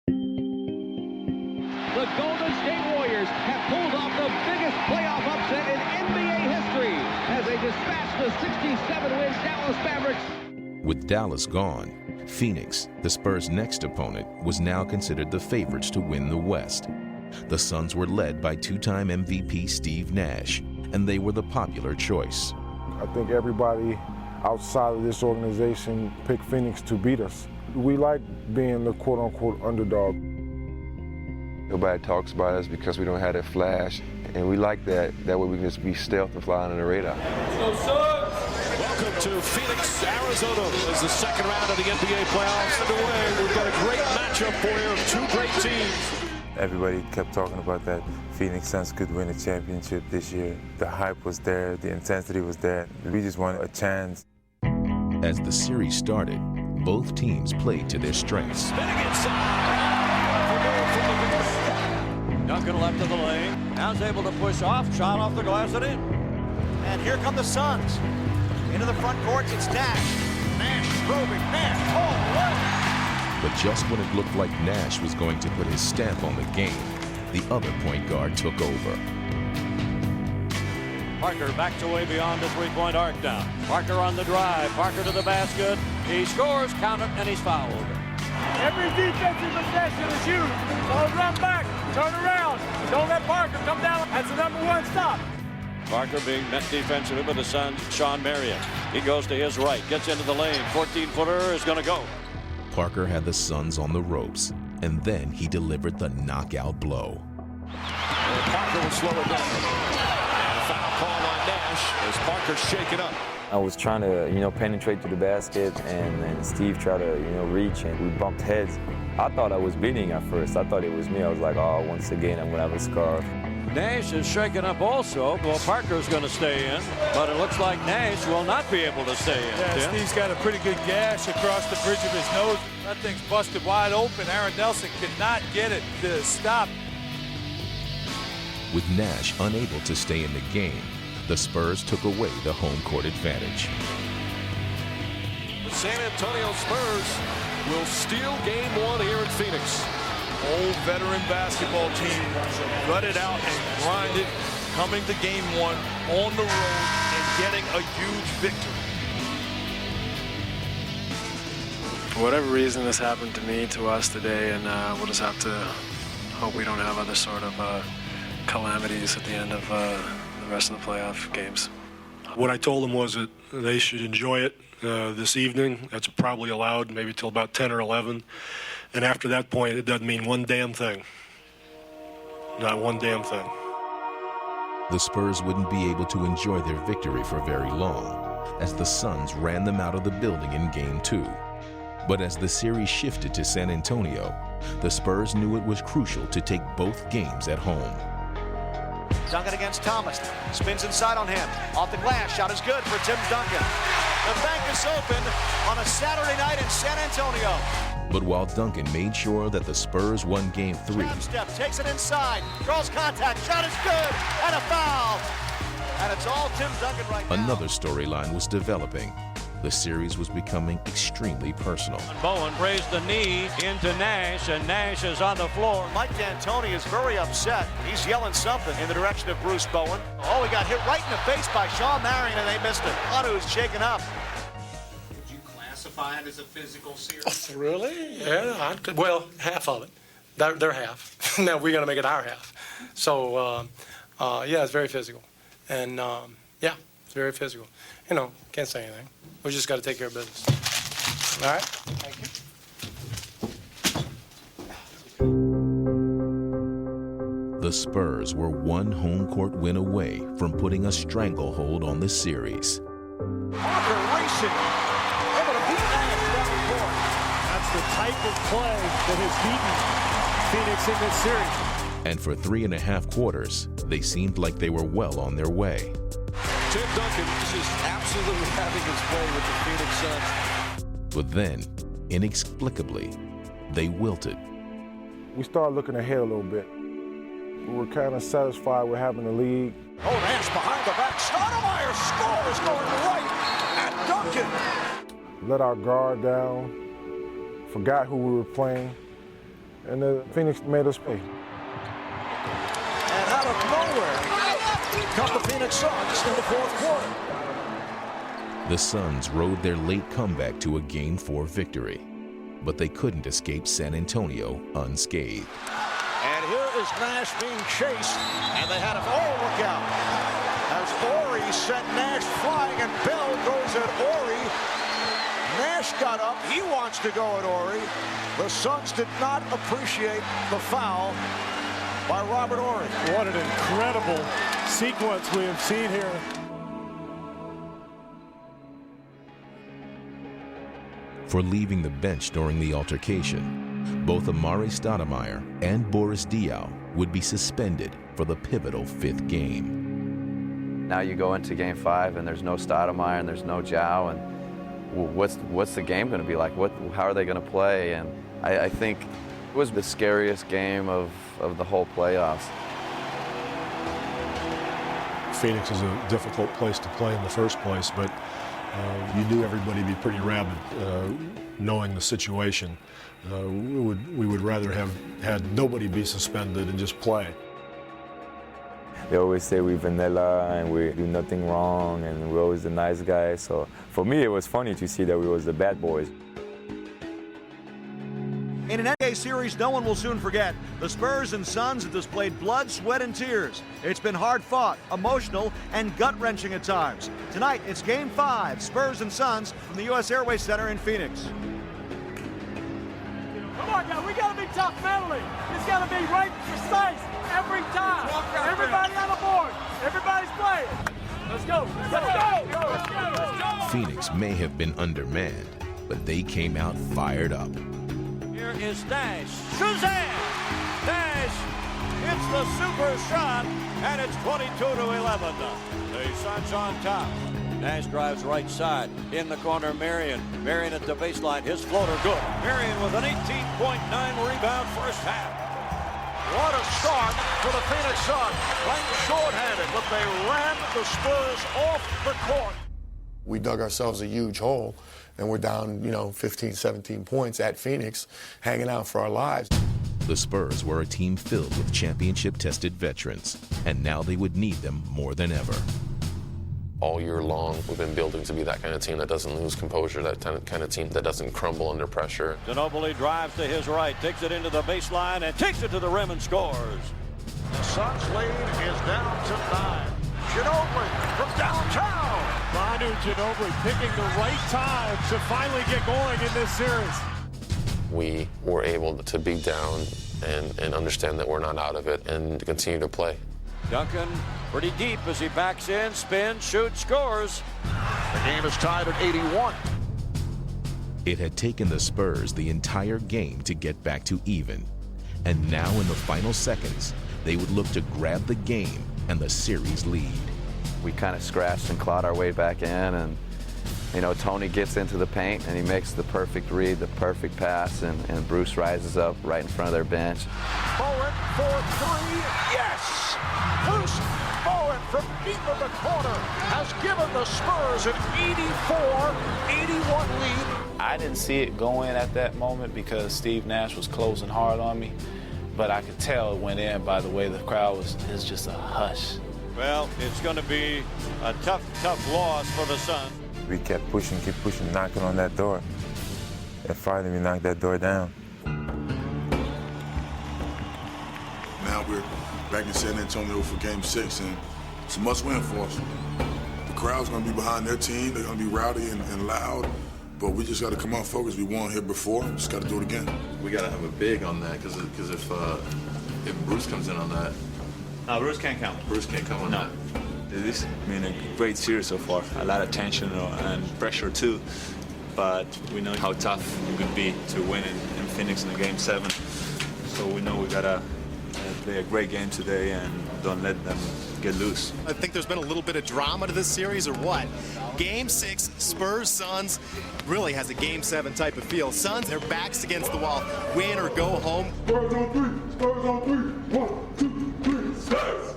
The Golden State Warriors have pulled off the biggest playoff upset in NBA history as they dispatch the 67-win Dallas Mavericks. With Dallas gone, Phoenix, the Spurs' next opponent, was now considered the favorites to win the West. The Suns were led by two-time MVP Steve Nash, and they were the popular choice. I think everybody outside of this organization picked Phoenix to beat us. We like being the quote-unquote underdog. Nobody talks about us because we don't have that flash, and we like that. That way we can just be stealth and fly under the radar. Welcome to Phoenix, Arizona, as the second round of the NBA playoffs underway. We've got a great matchup for you of two great teams. Everybody kept talking about that Phoenix Suns could win a championship this year. The hype was there, the intensity was there. We just wanted a chance. As the series started, both teams played to their strengths. Spinning inside. Duncan left of the lane. Now is able to push off, shot off the glass and in. And here come the Suns. Into the front court, it's Nash. Nash probing, Nash all the way. But just when it looked like Nash was going to put his stamp on the game, the other point guard took over. Parker backs away beyond the three-point arc now. Parker on the drive. Parker to the basket. He scores, count it, and he's fouled. Every defensive possession is huge. So run back, turn around. Don't let Parker come down. That's the #1 stop. Parker being met defensively by the Suns, Sean Marion. He goes to his right, gets into the lane. 14-footer is going to go. Parker had the Suns on the ropes, and then he delivered the knockout blow. Parker will slow it down. And a foul call on Nash as Parker's shaken up. I was trying to, penetrate to the basket, and Steve tried to, reach, and we bumped heads. I thought I was beating at first. I thought it was me. I was like, oh, once again, I'm going to have a scarf. Nash is shaken up also. Well, Parker's going to stay in, but it looks like Nash will not be able to stay in. Yeah, Tim? Steve's got a pretty good gash across the bridge of his nose. That thing's busted wide open. Aaron Nelson could not get it to stop. With Nash unable to stay in the game, the Spurs took away the home court advantage. The San Antonio Spurs will steal game one here in Phoenix. Old veteran basketball team gutted out and grinded, coming to game one on the road and getting a huge victory. For whatever reason, this happened to me, to us today, and we'll just have to hope we don't have other sort of calamities at the end of the rest of the playoff games. What I told them was that they should enjoy it this evening. That's probably allowed maybe till about 10 or 11. And after that point, it doesn't mean one damn thing. Not one damn thing. The Spurs wouldn't be able to enjoy their victory for very long, as the Suns ran them out of the building in Game 2. But as the series shifted to San Antonio, the Spurs knew it was crucial to take both games at home. Duncan against Thomas. Spins inside on him. Off the glass. Shot is good for Tim Duncan. The bank is open on a Saturday night in San Antonio. But while Duncan made sure that the Spurs won Game 3, Step takes it inside. Draws contact. Shot is good. And a foul. And it's all Tim Duncan right now. another storyline was developing. The series was becoming extremely personal. Bowen raised the knee into Nash, and Nash is on the floor. Mike D'Antoni is very upset. He's yelling something in the direction of Bruce Bowen. Oh, he got hit right in the face by Sean Marion, and they missed it. Manu is shaken up. Would you classify it as a physical series? Oh, really? Yeah, well, half of it. They're half. Now we're going to make it our half. So, yeah, it's very physical. And, yeah, it's very physical. Can't say anything. We just got to take care of business. All right? Thank you. The Spurs were one home court win away from putting a stranglehold on the series. Parker racing, able to beat Nash down the court. That's the type of play that has beaten Phoenix in this series. And for 3.5 quarters, they seemed like they were well on their way. Tim Duncan is just absolutely having his way with the Phoenix Suns. But then, inexplicably, they wilted. We started looking ahead a little bit. We were kind of satisfied with having the lead. Oh, Nash behind the back. Stoudemire scores going right at Duncan. Let our guard down, forgot who we were playing, and Phoenix made us pay. And out of nowhere come the Phoenix Suns in the fourth quarter. The Suns rode their late comeback to a Game 4 victory, but they couldn't escape San Antonio unscathed. And here is Nash being chased, and they had him, oh, look out. As Ori sent Nash flying, and Bell goes at Ori. Nash got up, he wants to go at Ori. The Suns did not appreciate the foul by Robert Ori. What an incredible sequence we have seen here. For leaving the bench during the altercation, both Amar'e Stoudemire and Boris Diaw would be suspended for the pivotal 5th game. Now you go into Game 5 and there's no Stoudemire and there's no Diaw, and what's the game going to be like? How are they going to play? And I think it was the scariest game of the whole playoffs. Phoenix is a difficult place to play in the first place, but you knew everybody would be pretty rabid, knowing the situation. We would rather have had nobody be suspended and just play. They always say we're vanilla and we do nothing wrong and we're always the nice guys. So for me, it was funny to see that we was the bad boys. In an NBA series no one will soon forget, the Spurs and Suns have displayed blood, sweat, and tears. It's been hard-fought, emotional, and gut-wrenching at times. Tonight, it's Game 5, Spurs and Suns from the U.S. Airways Center in Phoenix. Come on, guys, we got to be tough mentally. It's got to be right, precise, every time. Everybody on the board. Everybody's playing. Let's go. Let's go. Phoenix may have been undermanned, but they came out fired up. Here is Nash. Shazam! Nash hits the super shot, and it's 22-11. The Suns on top. Nash drives right side. In the corner, Marion. Marion at the baseline. His floater good. Marion with an 18.9 rebound first half. What a start for the Phoenix Suns. Playing short-handed, but they ran the Spurs off the court. We dug ourselves a huge hole, and we're down, 15, 17 points at Phoenix, hanging out for our lives. The Spurs were a team filled with championship-tested veterans, and now they would need them more than ever. All year long, we've been building to be that kind of team that doesn't lose composure, that kind of team that doesn't crumble under pressure. Ginóbili drives to his right, takes it into the baseline, and takes it to the rim and scores. The Suns lead is down to 9. Ginóbili from downtown. Manu Ginóbili picking the right time to finally get going in this series. We were able to be down and understand that we're not out of it and to continue to play. Duncan pretty deep as he backs in, spins, shoots, scores. The game is tied at 81. It had taken the Spurs the entire game to get back to even. And now in the final seconds, they would look to grab the game and the series lead. We kind of scratched and clawed our way back in, and Tony gets into the paint and he makes the perfect read, the perfect pass, and Bruce rises up right in front of their bench. Bowen for 3, yes! Bruce Bowen from deep in the corner has given the Spurs an 84-81 lead. I didn't see it go in at that moment because Steve Nash was closing hard on me, but I could tell it went in by the way the crowd was just a hush. Well, it's going to be a tough loss for the Suns. We kept pushing, knocking on that door. And finally we knocked that door down. Now we're back in San Antonio for Game 6, and it's a must-win for us. The crowd's going to be behind their team. They're going to be rowdy and loud, but we just got to come out focused. We won here before. We just got to do it again. We got to have a big on that because if Bruce comes in on that. No, Bruce can't count. Bruce can't come on that. This has been a great series so far. A lot of tension and pressure too, but we know how tough it could be to win in Phoenix in the Game 7. So we know we gotta play a great game today and don't let them get loose. I think there's been a little bit of drama to this series, or what? Game 6, Spurs Suns really has a Game 7 type of feel. Suns, their backs against the wall, win or go home. Spurs on 3. Spurs on 3. 1, 2, 3. Spurs.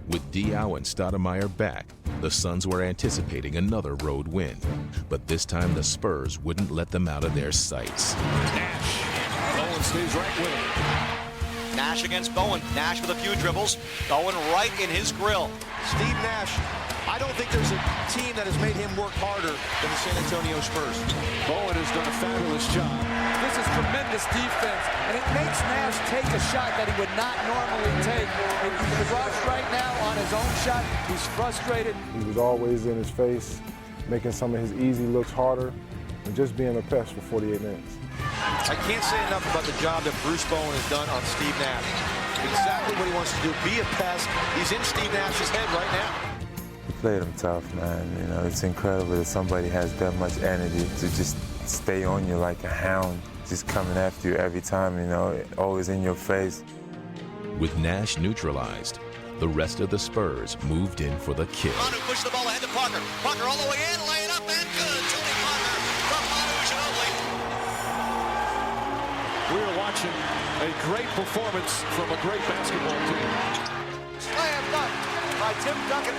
With Diaw and Stoudemire back, the Suns were anticipating another road win. But this time the Spurs wouldn't let them out of their sights. Nash. Bowen stays right with him. Nash against Bowen. Nash with a few dribbles. Bowen right in his grill. Steve Nash, I don't think there's a team that has made him work harder than the San Antonio Spurs. Bowen has done a fabulous job. This is tremendous defense, and it makes Nash take a shot that he would not normally take. He's rushed right now on his own shot. He's frustrated. He was always in his face, making some of his easy looks harder, and just being a pest for 48 minutes. I can't say enough about the job that Bruce Bowen has done on Steve Nash. Exactly what he wants to do, be a pest. He's in Steve Nash's head right now. We played him tough, man. You know, it's incredible that somebody has that much energy to just stay on you like a hound, just coming after you every time, you know, always in your face. With Nash neutralized, the rest of the Spurs moved in for the kill. Manu pushed the ball ahead to Parker. Parker all the way in, laying up and good. Tony Parker from Manu Ginóbili. We are watching a great performance from a great basketball team. Slam dunk by Tim Duncan.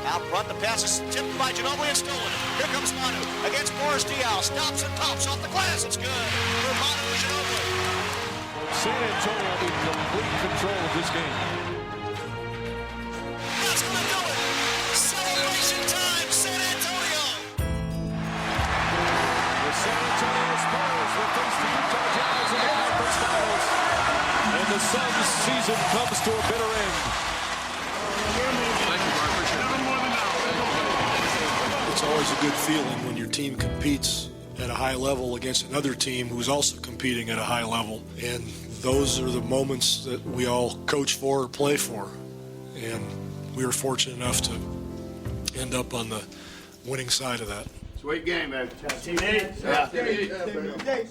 Out front, the pass is tipped by Ginóbili and stolen. Here comes Manu against Boris Diaw. Stops and pops off the glass. It's good for Manu Ginóbili. San Antonio in complete control of this game. That's going to do it. Celebration time, San Antonio. The San Antonio Spurs will face the Utah Jazz in the conference finals. And the Suns' season comes to a bitter end. It's always a good feeling when your team competes at a high level against another team who's also competing at a high level. And those are the moments that we all coach for or play for. And we were fortunate enough to end up on the winning side of that. Sweet game, man. Team 8. Yeah.